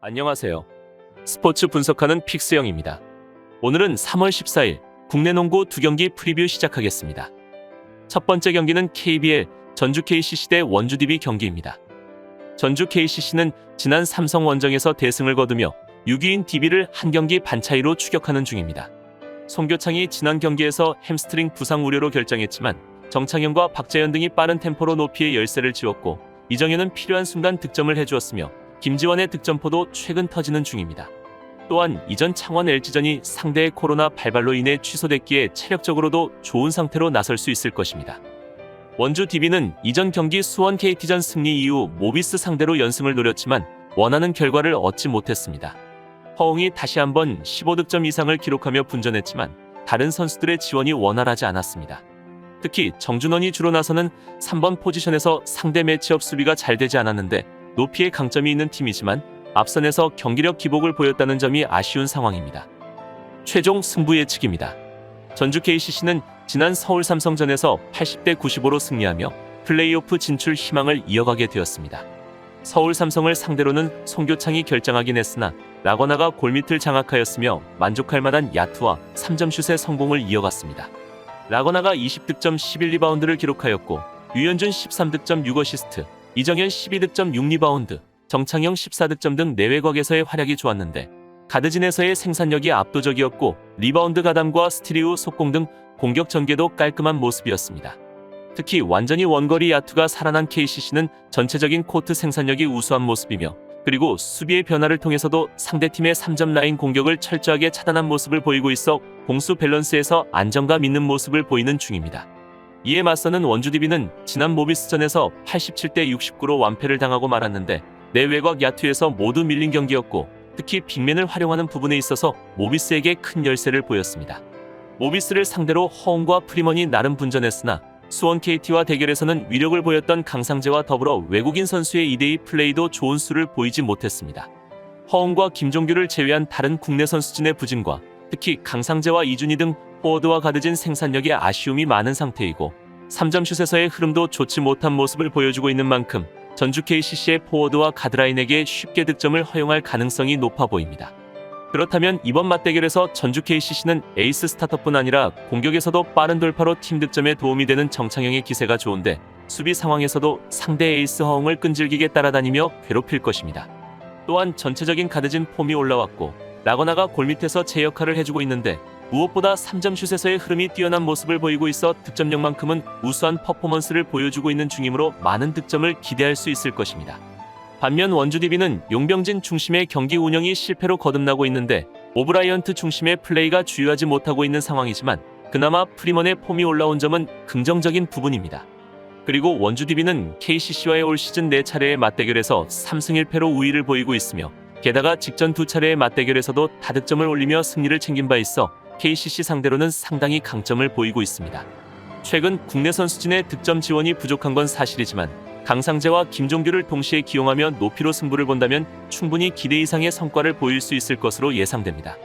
안녕하세요. 스포츠 분석하는 픽스영입니다. 오늘은 3월 14일 국내 농구 2경기 프리뷰 시작하겠습니다. 첫 번째 경기는 KBL 전주 KCC 대 원주 DB 경기입니다. 전주 KCC는 지난 삼성 원정에서 대승을 거두며 6위인 DB를 한 경기 반 차이로 추격하는 중입니다. 송교창이 지난 경기에서 햄스트링 부상 우려로 결정했지만 정창현과 박재현 등이 빠른 템포로 높이의 열세를 지웠고 이정현은 필요한 순간 득점을 해주었으며 김지원의 득점포도 최근 터지는 중입니다. 또한 이전 창원 LG전이 상대의 코로나 발발로 인해 취소됐기에 체력적으로도 좋은 상태로 나설 수 있을 것입니다. 원주 DB는 이전 경기 수원 KT전 승리 이후 모비스 상대로 연승을 노렸지만 원하는 결과를 얻지 못했습니다. 허웅이 다시 한번 15득점 이상을 기록하며 분전했지만 다른 선수들의 지원이 원활하지 않았습니다. 특히 정준원이 주로 나서는 3번 포지션에서 상대 매치업 수비가 잘 되지 않았는데 높이의 강점이 있는 팀이지만 앞선에서 경기력 기복을 보였다는 점이 아쉬운 상황입니다. 최종 승부 예측입니다. 전주 KCC는 지난 서울 삼성전에서 80대 95로 승리하며 플레이오프 진출 희망을 이어가게 되었습니다. 서울 삼성을 상대로는 송교창이 결정하긴 했으나 라거나가 골밑을 장악하였으며 만족할 만한 야투와 3점슛의 성공을 이어갔습니다. 라거나가 20득점 11리바운드를 기록하였고 유현준 13득점 6어시스트, 이정현 12득점 6리바운드, 정창영 14득점 등 내외곽에서의 활약이 좋았는데 가드진에서의 생산력이 압도적이었고 리바운드 가담과 스틸 이후 속공 등 공격 전개도 깔끔한 모습이었습니다. 특히 완전히 원거리 야투가 살아난 KCC는 전체적인 코트 생산력이 우수한 모습이며 그리고 수비의 변화를 통해서도 상대팀의 3점 라인 공격을 철저하게 차단한 모습을 보이고 있어 공수 밸런스에서 안정감 있는 모습을 보이는 중입니다. 이에 맞서는 원주 DB는 지난 모비스전에서 87대 69로 완패를 당하고 말았는데 내외곽 야투에서 모두 밀린 경기였고 특히 빅맨을 활용하는 부분에 있어서 모비스에게 큰 열세를 보였습니다. 모비스를 상대로 허웅과 프리먼이 나름 분전했으나 수원 KT와 대결에서는 위력을 보였던 강상재와 더불어 외국인 선수의 2대2 플레이도 좋은 수를 보이지 못했습니다. 허웅과 김종규를 제외한 다른 국내 선수진의 부진과 특히 강상재와 이준희 등 포워드와 가드진 생산력에 아쉬움이 많은 상태이고 3점슛에서의 흐름도 좋지 못한 모습을 보여주고 있는 만큼 전주 KCC의 포워드와 가드라인에게 쉽게 득점을 허용할 가능성이 높아 보입니다. 그렇다면 이번 맞대결에서 전주 KCC는 에이스 스타터뿐 아니라 공격에서도 빠른 돌파로 팀 득점에 도움이 되는 정창영의 기세가 좋은데 수비 상황에서도 상대 에이스 허웅을 끈질기게 따라다니며 괴롭힐 것입니다. 또한 전체적인 가드진 폼이 올라왔고 라거나가 골밑에서 제 역할을 해주고 있는데 무엇보다 3점슛에서의 흐름이 뛰어난 모습을 보이고 있어 득점력만큼은 우수한 퍼포먼스를 보여주고 있는 중이므로 많은 득점을 기대할 수 있을 것입니다. 반면 원주 DB는 용병진 중심의 경기 운영이 실패로 거듭나고 있는데 오브라이언트 중심의 플레이가 주요하지 못하고 있는 상황이지만 그나마 프리먼의 폼이 올라온 점은 긍정적인 부분입니다. 그리고 원주 DB는 KCC와의 올 시즌 4차례의 맞대결에서 3승 1패로 우위를 보이고 있으며 게다가 직전 2차례의 맞대결에서도 다득점을 올리며 승리를 챙긴 바 있어 KCC 상대로는 상당히 강점을 보이고 있습니다. 최근 국내 선수진의 득점 지원이 부족한 건 사실이지만 강상재와 김종규를 동시에 기용하며 높이로 승부를 본다면 충분히 기대 이상의 성과를 보일 수 있을 것으로 예상됩니다.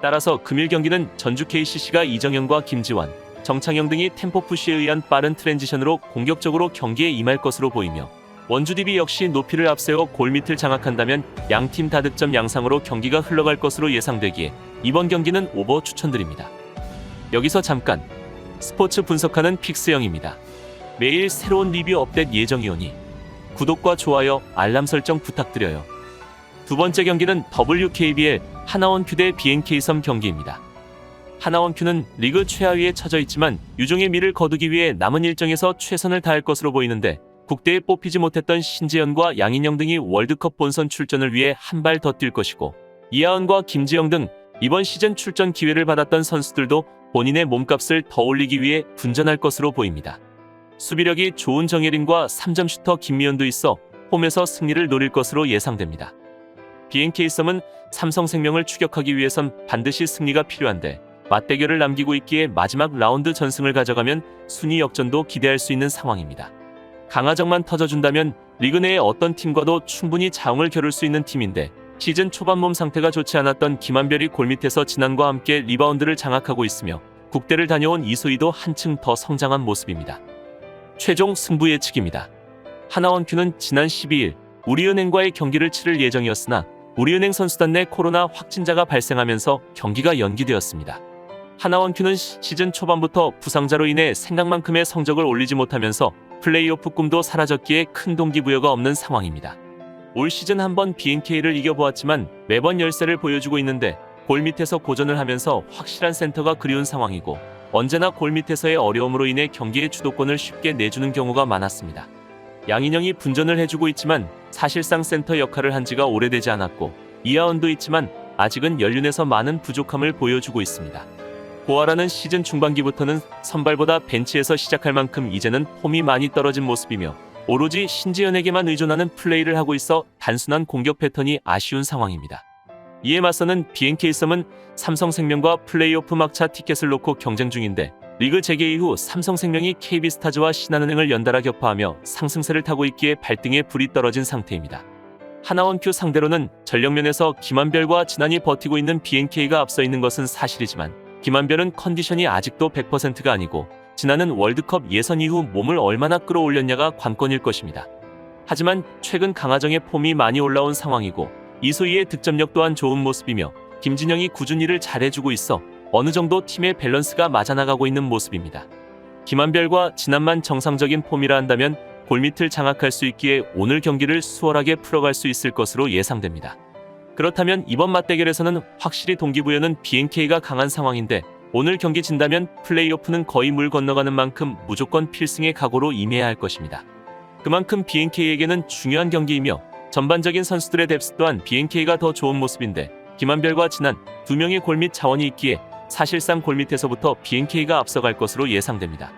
따라서 금일 경기는 전주 KCC가 이정현과 김지원, 정창영 등이 템포 푸시에 의한 빠른 트랜지션으로 공격적으로 경기에 임할 것으로 보이며 원주 DB 역시 높이를 앞세워 골밑을 장악한다면 양팀 다득점 양상으로 경기가 흘러갈 것으로 예상되기에 이번 경기는 오버 추천드립니다. 여기서 잠깐 스포츠 분석하는 픽스영입니다. 매일 새로운 리뷰 업데이트 예정이오니 구독과 좋아요, 알람 설정 부탁드려요. 두 번째 경기는 WKBL 하나원큐 대 BNK섬 경기입니다. 하나원큐는 리그 최하위에 처져 있지만 유종의 미를 거두기 위해 남은 일정에서 최선을 다할 것으로 보이는데 국대에 뽑히지 못했던 신재현과 양인영 등이 월드컵 본선 출전을 위해 한 발 더 뛸 것이고 이하은과 김지영 등 이번 시즌 출전 기회를 받았던 선수들도 본인의 몸값을 더 올리기 위해 분전할 것으로 보입니다. 수비력이 좋은 정예린과 3점 슈터 김미연도 있어 홈에서 승리를 노릴 것으로 예상됩니다. BNK섬은 삼성생명을 추격하기 위해선 반드시 승리가 필요한데 맞대결을 남기고 있기에 마지막 라운드 전승을 가져가면 순위 역전도 기대할 수 있는 상황입니다. 강하정만 터져준다면 리그 내의 어떤 팀과도 충분히 자웅을 겨룰 수 있는 팀인데 시즌 초반 몸 상태가 좋지 않았던 김한별이 골밑에서 진한과 함께 리바운드를 장악하고 있으며 국대를 다녀온 이소희도 한층 더 성장한 모습입니다. 최종 승부 예측입니다. 하나원큐는 지난 12일 우리은행과의 경기를 치를 예정이었으나 우리은행 선수단 내 코로나 확진자가 발생하면서 경기가 연기되었습니다. 하나원큐는 시즌 초반부터 부상자로 인해 생각만큼의 성적을 올리지 못하면서 플레이오프 꿈도 사라졌기에 큰 동기부여가 없는 상황입니다. 올 시즌 한번 BNK를 이겨보았지만 매번 열세를 보여주고 있는데 골 밑에서 고전을 하면서 확실한 센터가 그리운 상황이고 언제나 골 밑에서의 어려움으로 인해 경기의 주도권을 쉽게 내주는 경우가 많았습니다. 양인영이 분전을 해주고 있지만 사실상 센터 역할을 한 지가 오래되지 않았고 이하원도 있지만 아직은 연륜에서 많은 부족함을 보여주고 있습니다. 고아라는 시즌 중반기부터는 선발보다 벤치에서 시작할 만큼 이제는 폼이 많이 떨어진 모습이며 오로지 신지현에게만 의존하는 플레이를 하고 있어 단순한 공격 패턴이 아쉬운 상황입니다. 이에 맞서는 BNK썸은 삼성생명과 플레이오프 막차 티켓을 놓고 경쟁 중인데 리그 재개 이후 삼성생명이 KB스타즈와 신한은행을 연달아 격파하며 상승세를 타고 있기에 발등에 불이 떨어진 상태입니다. 하나원큐 상대로는 전력면에서 김한별과 진한이 버티고 있는 BNK가 앞서 있는 것은 사실이지만 김한별은 컨디션이 아직도 100%가 아니고 진한은 월드컵 예선 이후 몸을 얼마나 끌어올렸냐가 관건일 것입니다. 하지만 최근 강하정의 폼이 많이 올라온 상황이고 이소희의 득점력 또한 좋은 모습이며 김진영이 꾸준히 일을 잘해주고 있어 어느 정도 팀의 밸런스가 맞아나가고 있는 모습입니다. 김한별과 진한만 정상적인 폼이라 한다면 골밑을 장악할 수 있기에 오늘 경기를 수월하게 풀어갈 수 있을 것으로 예상됩니다. 그렇다면 이번 맞대결에서는 확실히 동기부여는 BNK가 강한 상황인데 오늘 경기 진다면 플레이오프는 거의 물 건너가는 만큼 무조건 필승의 각오로 임해야 할 것입니다. 그만큼 BNK에게는 중요한 경기이며 전반적인 선수들의 뎁스 또한 BNK가 더 좋은 모습인데 김한별과 진한 두 명의 골밑 자원이 있기에 사실상 골밑에서부터 BNK가 앞서갈 것으로 예상됩니다.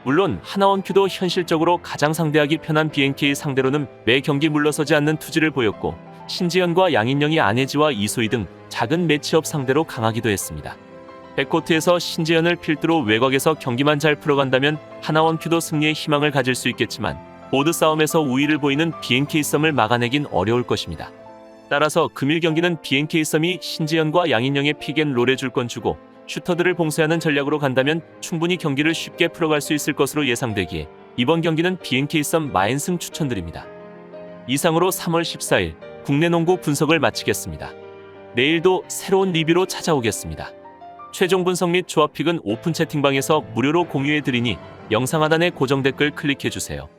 물론 하나원큐도 현실적으로 가장 상대하기 편한 BNK 상대로는 매 경기 물러서지 않는 투지를 보였고 신지현과 양인영이 안혜지와 이소희 등 작은 매치업 상대로 강하기도 했습니다. 백코트에서 신지현을 필두로 외곽에서 경기만 잘 풀어간다면 하나원큐도 승리의 희망을 가질 수 있겠지만 보드 싸움에서 우위를 보이는 BNK썸을 막아내긴 어려울 것입니다. 따라서 금일 경기는 BNK썸이 신지현과 양인영의 픽앤롤에 줄 건 주고 슈터들을 봉쇄하는 전략으로 간다면 충분히 경기를 쉽게 풀어갈 수 있을 것으로 예상되기에 이번 경기는 BNK썸 마인승 추천드립니다. 이상으로 3월 14일 국내 농구 분석을 마치겠습니다. 내일도 새로운 리뷰로 찾아오겠습니다. 최종 분석 및 조합픽은 오픈 채팅방에서 무료로 공유해드리니 영상 하단의 고정 댓글 클릭해주세요.